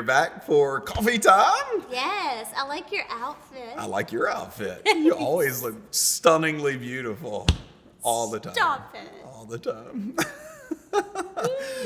back for coffee time. Yes, I like your outfit. I like your outfit. You always look stunningly beautiful all the time. Stop it. All the time.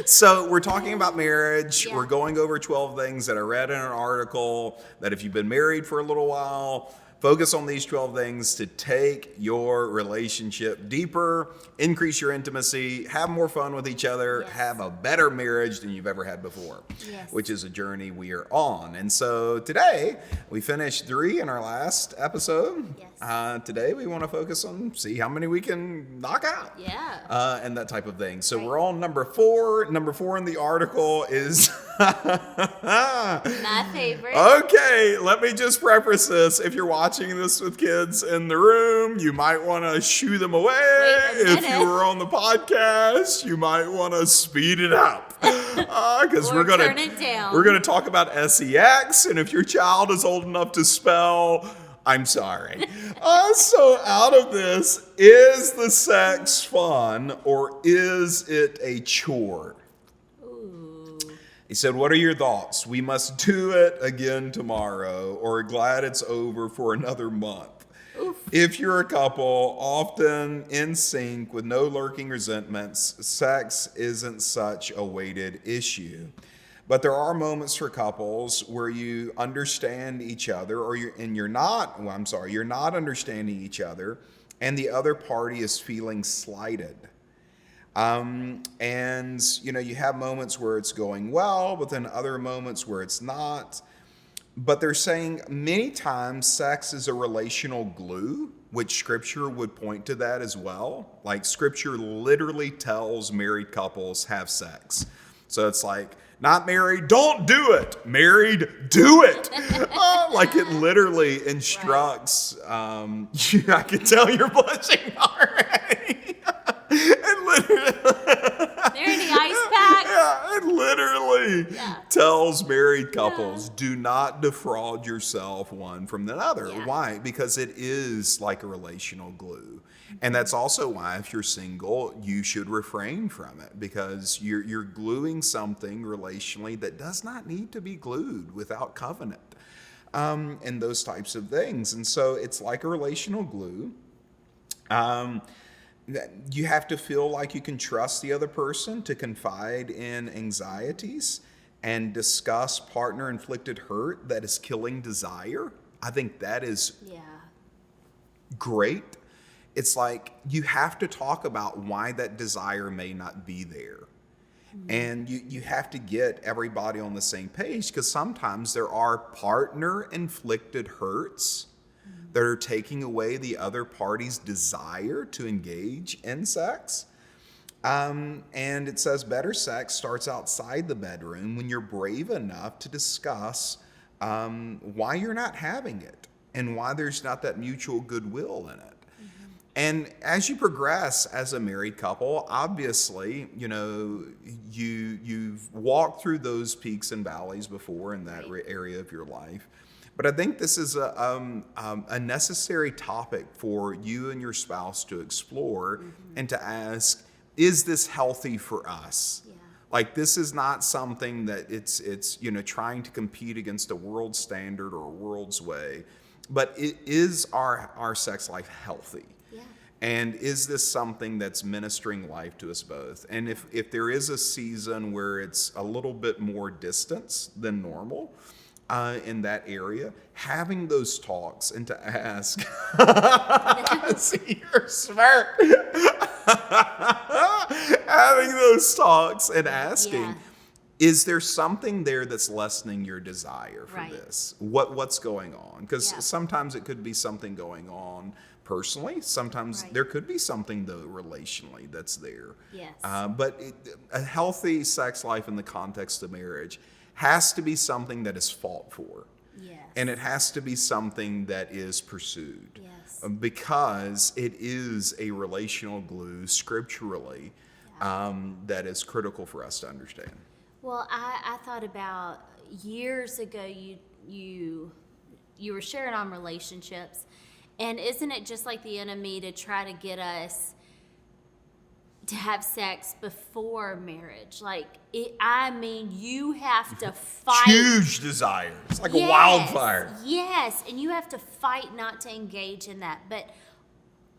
So we're talking about marriage. Yeah. We're going over 12 things that I read in an article that if you've been married for a little while, focus on these 12 things to take your relationship deeper, increase your intimacy, have more fun with each other, Yes. have a better marriage than you've ever had before, Yes. which is a journey we are on. And so today, we finished 3 in our last episode. Yes. Today, we want to focus on see how many we can knock out. Yeah. And that type of thing. So Right. we're on number 4. Number 4 in the article is... My favorite. Okay, let me just preface this. If you're watching this with kids in the room, you might want to shoo them away. Wait a If minute. you were on the podcast, you might want to speed it up. Because Or we're gonna turn it down. We're gonna talk about sex, and if your child is old enough to spell, I'm sorry. So out of this, is the sex fun or is it a chore? Ooh. He said, what are your thoughts? We must do it again tomorrow, or glad it's over for another month. Oof. If you're a couple, often in sync with no lurking resentments, sex isn't such a weighted issue. But there are moments for couples where you understand each other, or you're not understanding each other, and the other party is feeling slighted. And you have moments where it's going well, but then other moments where it's not. But they're saying many times sex is a relational glue, which scripture would point to that as well. Like scripture literally tells married couples have sex. So it's like, not married, don't do it. Married, do it. Like it literally instructs. Right. I can tell you're blushing already. And literally, There in the ice pack. yeah, it literally tells married couples, do not defraud yourself one from another. Yeah. Why? Because it is like a relational glue. And that's also why if you're single, you should refrain from it, because you're gluing something relationally that does not need to be glued without covenant, and those types of things. And so it's like a relational glue. You have to feel like you can trust the other person to confide in anxieties and discuss partner-inflicted hurt that is killing desire. I think that is great. It's like you have to talk about why that desire may not be there. Mm-hmm. And you have to get everybody on the same page, because sometimes there are partner-inflicted hurts that are taking away the other party's desire to engage in sex. And it says better sex starts outside the bedroom when you're brave enough to discuss why you're not having it and why there's not that mutual goodwill in it. And as you progress as a married couple, obviously, you've walked through those peaks and valleys before in that area of your life. But I think this is a necessary topic for you and your spouse to explore and to ask, is this healthy for us? Yeah. Like, this is not something that it's trying to compete against a world standard or a world's way, but is our sex life healthy? Yeah. And is this something that's ministering life to us both? And if there is a season where it's a little bit more distance than normal, in that area, having those talks and to ask, see your smirk, having those talks and asking, is there something there that's lessening your desire for this? What's going on? Because sometimes it could be something going on personally. Sometimes there could be something, though, relationally that's there. Yes. But a healthy sex life in the context of marriage has to be something that is fought for. Yes. And it has to be something that is pursued. Yes. Because it is a relational glue scripturally that is critical for us to understand. Well, I thought about years ago, you were sharing on relationships, and isn't it just like the enemy to try to get us to have sex before marriage. Like, I mean, you have to fight. Huge desire. It's like a Yes, wildfire. Yes, and you have to fight not to engage in that. But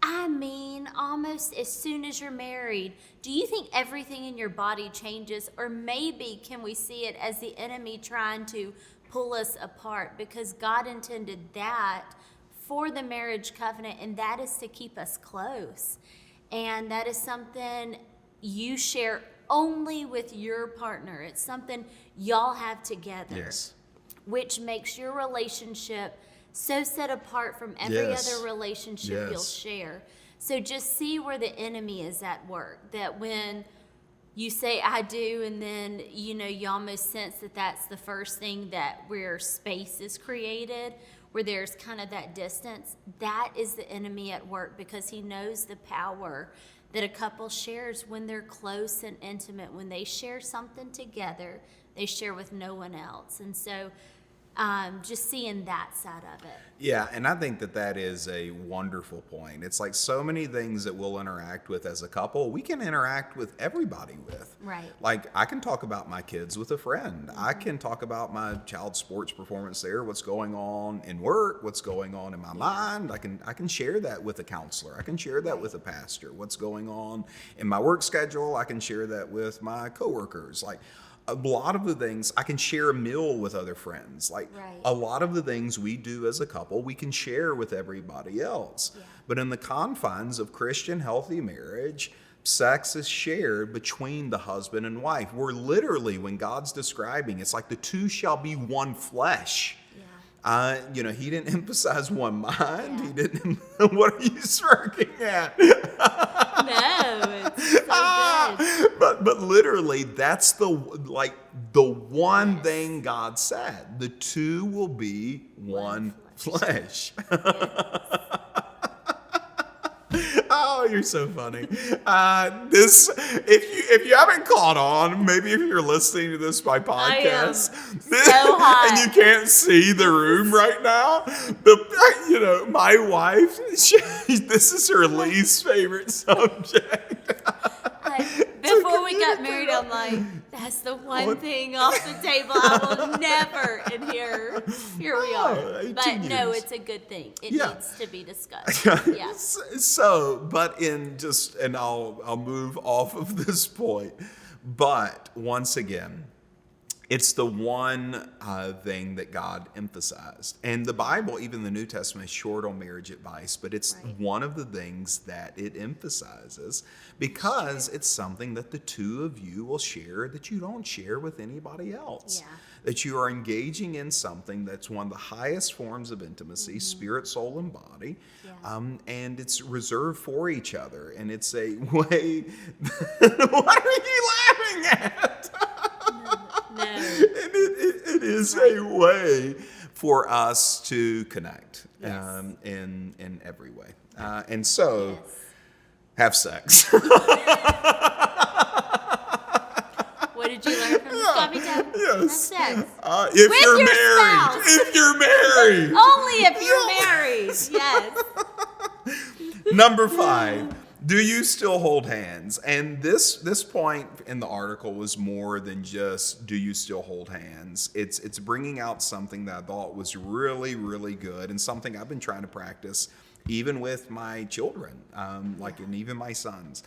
I mean, almost as soon as you're married, do you think everything in your body changes? Or maybe can we see it as the enemy trying to pull us apart? Because God intended that for the marriage covenant, and that is to keep us close. And that is something you share only with your partner. It's something y'all have together. Yes. Which makes your relationship so set apart from every Yes. other relationship you'll Yes. share. So just see where the enemy is at work. That when you say I do, and then you almost sense that that's the first thing that where space is created, where there's kind of that distance. That is the enemy at work, because he knows the power that a couple shares when they're close and intimate. When they share something together, they share with no one else. And so just seeing that side of it. Yeah, and I think that is a wonderful point. It's like so many things that we'll interact with as a couple, we can interact with everybody with. Right. Like, I can talk about my kids with a friend. I can talk about my child's sports performance there, what's going on in work, what's going on in my mind. I can share that with a counselor. I can share that with a pastor. What's going on in my work schedule, I can share that with my coworkers. Like, a lot of the things, I can share a meal with other friends. Like, Right. a lot of the things we do as a couple, we can share with everybody else. Yeah. But in the confines of Christian healthy marriage, sex is shared between the husband and wife. We're literally, when God's describing, it's like the two shall be one flesh. Yeah. He didn't emphasize one mind. Yeah. He didn't. What are you smirking at? No, it's so good. But literally, that's the one thing God said. The two will be one flesh. Oh, you're so funny. If you haven't caught on, maybe if you're listening to this by podcast, hot. and you can't see the room right now, my wife, this is her least favorite subject. Like, before we got married, I'm like, that's the one thing off the table I will never. And here we are. 18 But no, years. it's a good thing. It Yeah. needs to be discussed. Yeah. So, but and I'll move off of this point. But once again, it's the one thing that God emphasized. And the Bible, even the New Testament, is short on marriage advice, but it's Right. one of the things that it emphasizes because it's something that the two of you will share that you don't share with anybody else. Yeah. That you are engaging in something that's one of the highest forms of intimacy, spirit, soul, and body. Yeah. And it's reserved for each other. And it's a way. What are you laughing at? No. And it is a way for us to connect Yes. in every way. And so, Yes. have sex. What did you learn from this coffee table? Yes. Have sex. If With you're your married. spouse. If you're married. Only if you're married. Yes. Number 5, do you still hold hands? And this point in the article was more than just do you still hold hands. It's bringing out something that I thought was really, really good and something I've been trying to practice even with my children, and even my sons.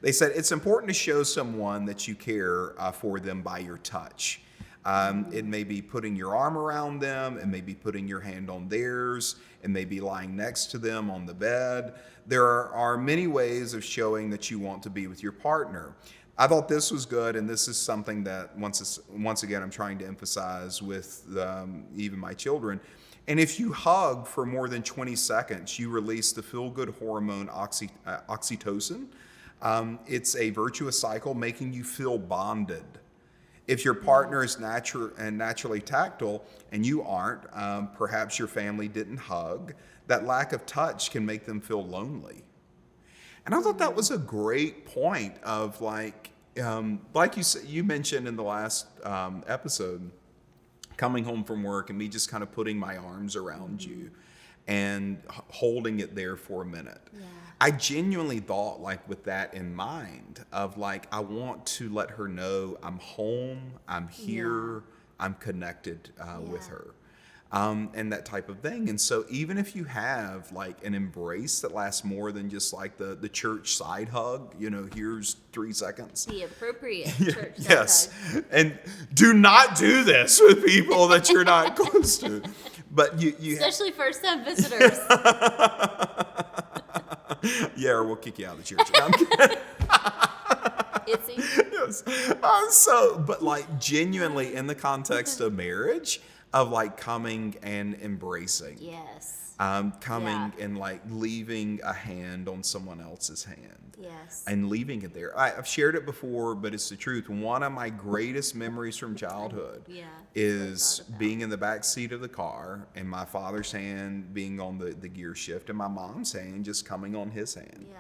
They said it's important to show someone that you care for them by your touch. It may be putting your arm around them, it may be putting your hand on theirs, it may be lying next to them on the bed. There are many ways of showing that you want to be with your partner. I thought this was good, and this is something that once again I'm trying to emphasize with even my children. And if you hug for more than 20 seconds, you release the feel-good hormone oxytocin. It's a virtuous cycle making you feel bonded. If your partner is naturally tactile and you aren't, perhaps your family didn't hug, that lack of touch can make them feel lonely. And I thought that was a great point of like you said, you mentioned in the last episode, coming home from work and me just kind of putting my arms around you. and holding it there for a minute. Yeah. I genuinely thought, like, with that in mind, of like, I want to let her know I'm home, I'm here, I'm connected with her. And that type of thing. And so even if you have like an embrace that lasts more than just like the church side hug, here's 3 seconds. The appropriate church side Yes. hug. And do not do this with people that you're not close to. But you Especially first-time visitors. yeah, or we'll kick you out of the church. No, I'm kidding. Itsy. Yes. But like genuinely in the context of marriage, of like coming and embracing. Yes. Coming and like leaving a hand on someone else's hand. Yes. And leaving it there. I've shared it before, but it's the truth. One of my greatest memories from childhood is being in the back seat of the car and my father's hand being on the gear shift and my mom's hand just coming on his hand. Yeah.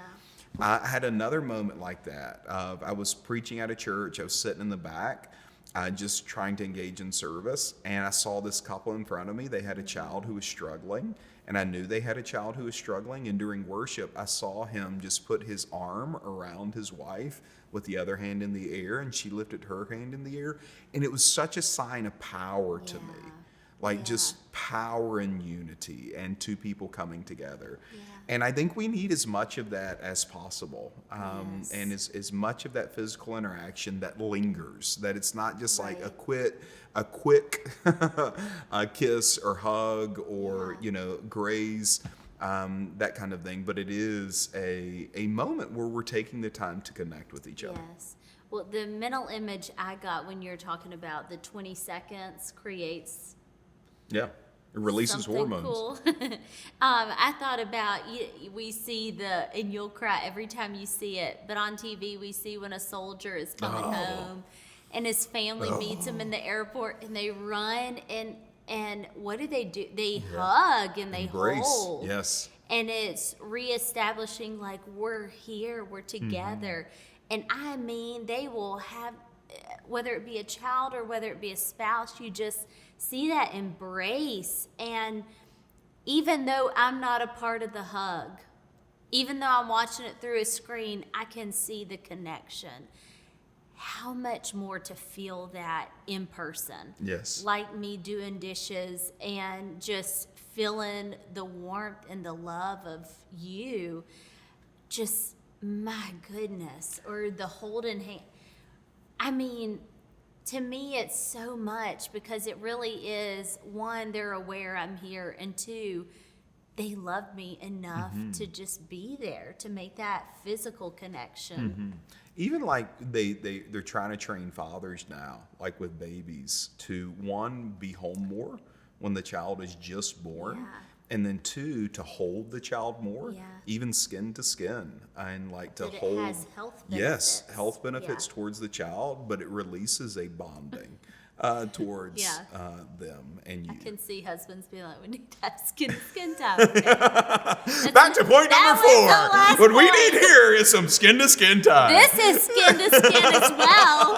I had another moment like that. I was preaching at a church. I was sitting in the back, just trying to engage in service. And I saw this couple in front of me. They had a child who was struggling. And I knew they had a child who was struggling. And during worship, I saw him just put his arm around his wife with the other hand in the air. And she lifted her hand in the air. And it was such a sign of power to me. Like just power and unity and two people coming together. Yeah. And I think we need as much of that as possible. And as much of that physical interaction that lingers, that it's not just like a quick kiss or hug or, graze, that kind of thing. But it is a moment where we're taking the time to connect with each other. Yes. Well, the mental image I got when you're talking about the 20 seconds creates... Yeah, it releases something hormones. Cool. I thought about, we see and you'll cry every time you see it, but on TV we see when a soldier is coming home and his family meets him in the airport and they run and what do? They hug and they embrace. hold. Yes. And it's reestablishing like we're here, we're together. And I mean, they will have, whether it be a child or whether it be a spouse, you just see that embrace. And even though I'm not a part of the hug, even though I'm watching it through a screen, I can see the connection. How much more to feel that in person? Yes. Like me doing dishes and just feeling the warmth and the love of you. Just, my goodness. Or the holding hand. I mean, to me, it's so much because it really is, one, they're aware I'm here, and two, they love me enough to just be there, to make that physical connection. Even like they're trying to train fathers now, like with babies, to one, be home more when the child is just born. Yeah. And then two, to hold the child more, Yeah. even skin to skin, and like to That hold. it has health benefits. Yes, health benefits towards the child, but it releases a bonding towards them and you. I can see husbands being like, we need to have skin to skin time. Okay. Back to point number was the 4. What we point. need here is some skin to skin time. This is skin to skin as well.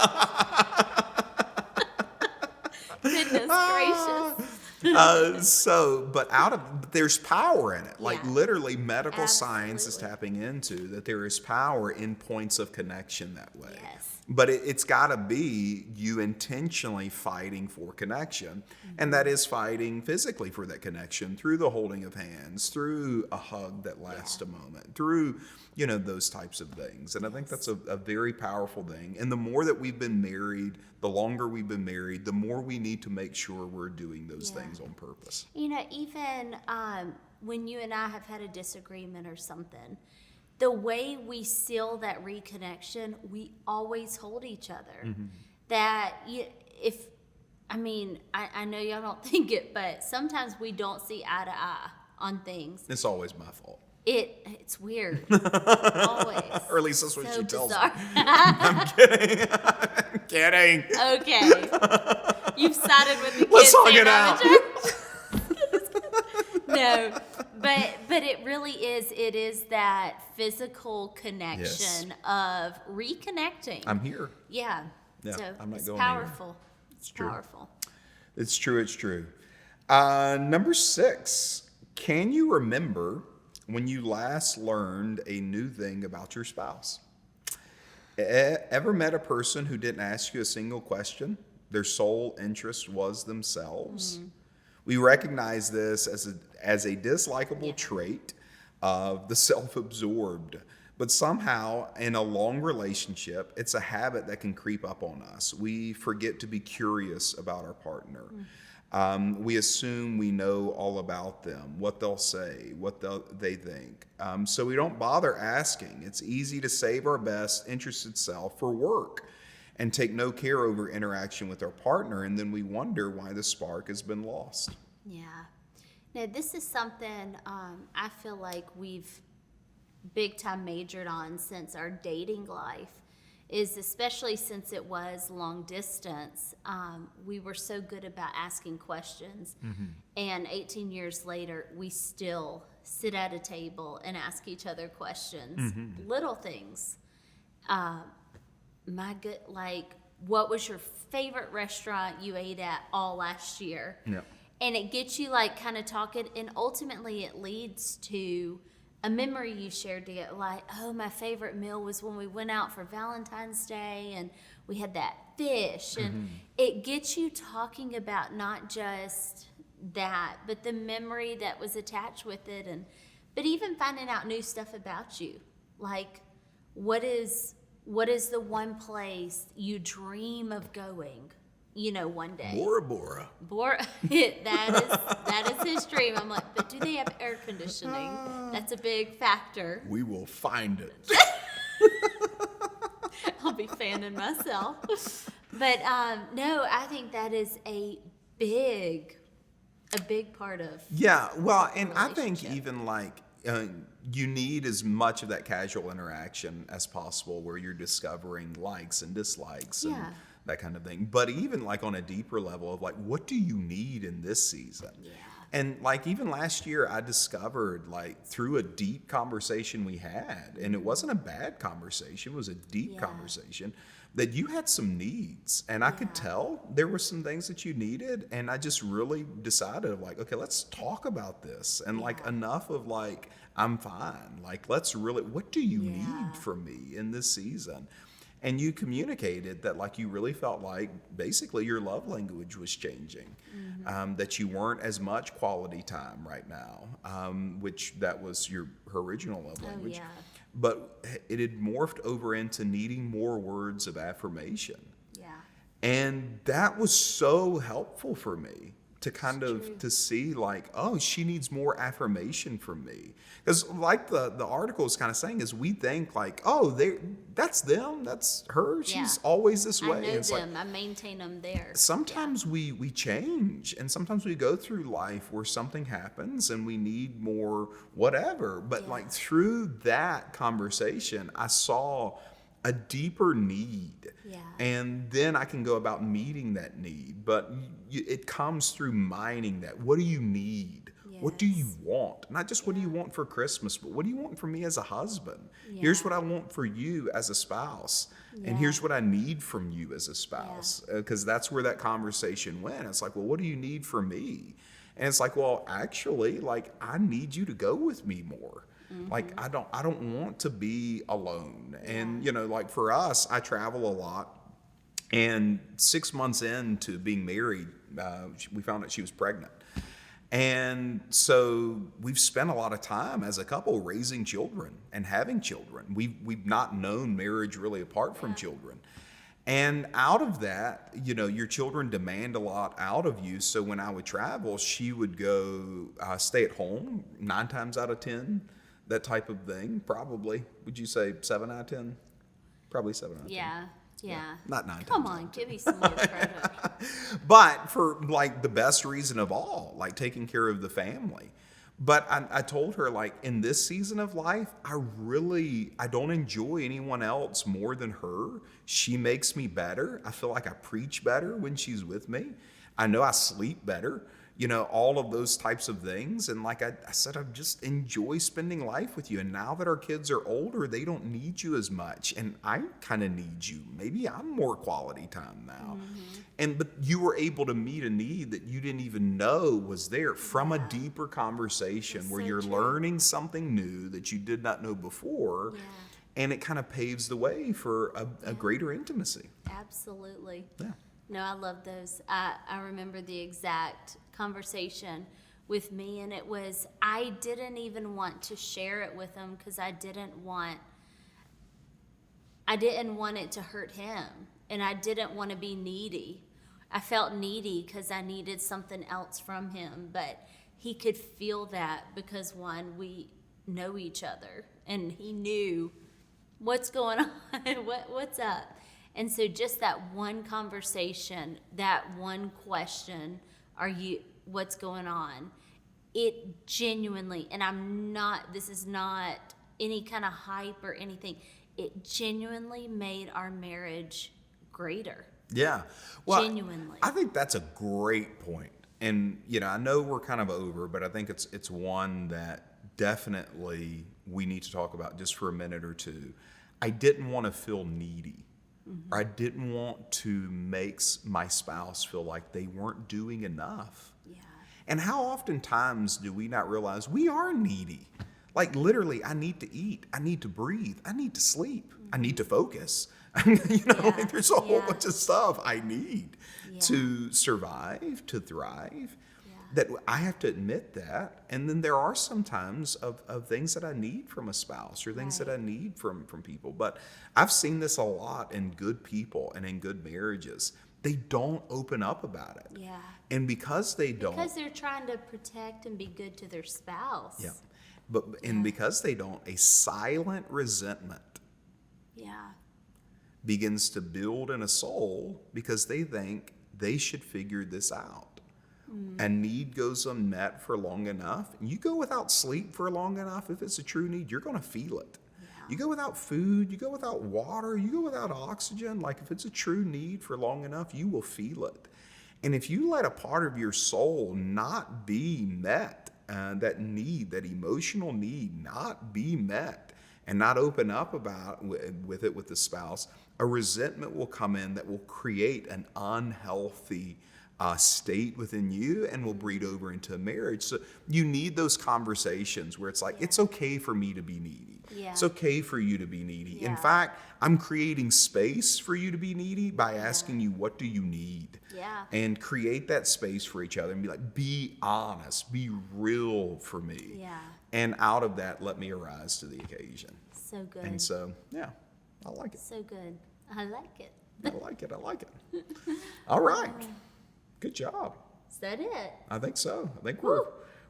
Goodness gracious. But there's power in it. Like Yeah. literally medical science is Absolutely. tapping into that there is power in points of connection that way. Yes. But it's got to be you intentionally fighting for connection. And that is fighting physically for that connection through the holding of hands, through a hug that lasts a moment, through, those types of things. And I think that's a very powerful thing. And the more that we've been married, the longer we've been married, the more we need to make sure we're doing those things on purpose. Even when you and I have had a disagreement or something, the way we seal that reconnection, we always hold each other. That I know y'all don't think it, but sometimes we don't see eye to eye on things. It's always my fault. It's weird. Always. Or at least that's what So she tells bizarre. me. I'm kidding. I'm kidding. Okay. You've sided with the kids. Let's hug there, it out. haven't you? No, but it really is. It is that physical connection of reconnecting. I'm here. Yeah. Yeah, So I'm not it's going anywhere. powerful. It's true. powerful. It's true. Number 6, Can you remember when you last learned a new thing about your spouse? Ever met a person who didn't ask you a single question? Their sole interest was themselves. We recognize this as a dislikable trait of the self-absorbed. But somehow, in a long relationship, it's a habit that can creep up on us. We forget to be curious about our partner. We assume we know all about them, what they'll say, what they think. So we don't bother asking. It's easy to save our best interested self for work and take no care over interaction with our partner, and then we wonder why the spark has been lost. Yeah. Now, this is something I feel like we've big time majored on since our dating life, is especially since it was long distance. We were so good about asking questions. And 18 years later, we still sit at a table and ask each other questions. Little things. What was your favorite restaurant you ate at all last year? Yeah. And it gets you like kind of talking, and ultimately it leads to a memory you shared together, like, oh, my favorite meal was when we went out for Valentine's Day and we had that fish. And it gets you talking about not just that, but the memory that was attached with it, but even finding out new stuff about you. Like, what is the one place you dream of going, one day? Bora Bora. That is his dream. I'm like, but do they have air conditioning? That's a big factor. We will find it. I'll be fanning myself. But no, I think that is a big part of Well, and I think relationship. even you need as much of that casual interaction as possible where you're discovering likes and dislikes and that kind of thing. But even like on a deeper level of like, what do you need in this season? Yeah. And like even last year, I discovered like through a deep conversation we had, and it wasn't a bad conversation, it was a deep conversation, that you had some needs. And I could tell there were some things that you needed. And I just really decided like, okay, let's talk about this. And like enough of like, I'm fine. Like, let's really, what do you need from me in this season? And you communicated that like you really felt like basically your love language was changing, that you weren't as much quality time right now, which that was her original love language. But it had morphed over into needing more words of affirmation. Yeah. And that was so helpful for me to kind of to see like, oh, she needs more affirmation from me. Because like the article is kind of saying is we think like, oh, that's them, that's her, she's always this way. I know it's them, I maintain them there. Sometimes we change, and sometimes we go through life where something happens and we need more whatever. But like through that conversation, I saw a deeper need. Yeah. And then I can go about meeting that need. But it comes through mining that. What do you need? Yes. What do you want? Not just what do you want for Christmas, but what do you want from me as a husband? Yeah. Here's what I want for you as a spouse. Yeah. And here's what I need from you as a spouse. Because that's where that conversation went. It's like, well, what do you need from me? And it's like, well, actually, like, I need you to go with me more. Like, I don't want to be alone. And, like for us, I travel a lot. And 6 months into being married, we found out she was pregnant. And so we've spent a lot of time as a couple raising children and having children. We've not known marriage really apart from children. And out of that, your children demand a lot out of you. So when I would travel, she would go stay at home 9 times out of 10. That type of thing, probably. Would you say 7 out of 10? Probably 7 out of 10. Yeah. Not 9 Come times. on, give me some more credit. But for like the best reason of all, like taking care of the family. But I told her like in this season of life, I don't enjoy anyone else more than her. She makes me better. I feel like I preach better when she's with me. I know I sleep better. all of those types of things. And like I said, I just enjoy spending life with you. And now that our kids are older, they don't need you as much. And I kind of need you. Maybe I'm more quality time now. But you were able to meet a need that you didn't even know was there from a deeper conversation where you're learning something new that you did not know before. And it kind of paves the way for a greater intimacy. Absolutely. Yeah. No, I love those. I remember the exact conversation with me, and it was, I didn't even want to share it with him because I didn't want it to hurt him, and I didn't want to be needy. I felt needy because I needed something else from him, but he could feel that because, one, we know each other, and he knew what's going on, what's up. And so just that one conversation, that one question, what's going on? It genuinely, and this is not any kind of hype or anything, it genuinely made our marriage greater. Yeah. Well, Genuinely. I think that's a great point. And, I know we're kind of over, but I think it's one that definitely we need to talk about just for a minute or two. I didn't want to feel needy. Or I didn't want to make my spouse feel like they weren't doing enough. Yeah. And how oftentimes do we not realize we are needy? Like literally, I need to eat. I need to breathe. I need to sleep. I need to focus. Like there's a whole bunch of stuff I need to survive, to thrive. That I have to admit that. And then there are some times of things that I need from a spouse or things that I need from people. But I've seen this a lot in good people and in good marriages. They don't open up about it. Yeah. And because they don't. Because they're trying to protect and be good to their spouse. Yeah. And because they don't, a silent resentment begins to build in a soul because they think they should figure this out. And need goes unmet for long enough. And you go without sleep for long enough, if it's a true need, you're going to feel it. Yeah. You go without food, you go without water, you go without oxygen. Like if it's a true need for long enough, you will feel it. And if you let a part of your soul not be met, that need, that emotional need not be met, and not open up about with it with the spouse, a resentment will come in that will create an unhealthy state within you and will breed over into a marriage. So you need those conversations where it's like, it's okay for me to be needy. Yeah. It's okay for you to be needy. Yeah. In fact, I'm creating space for you to be needy by asking you, what do you need? Yeah. And create that space for each other and be like, be honest, be real for me. Yeah. And out of that, let me arise to the occasion. So good. And so, yeah, I like it. So good. I like it. I like it. All right. Good job. Is that it? I think so. I think we're done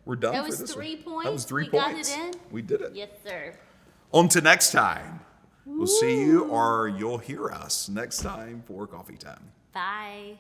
for this one. That was 3 points? That was 3 We points. got it in? We did it. Yes, sir. On to next time. We'll see you or you'll hear us next time for Coffee Time. Bye.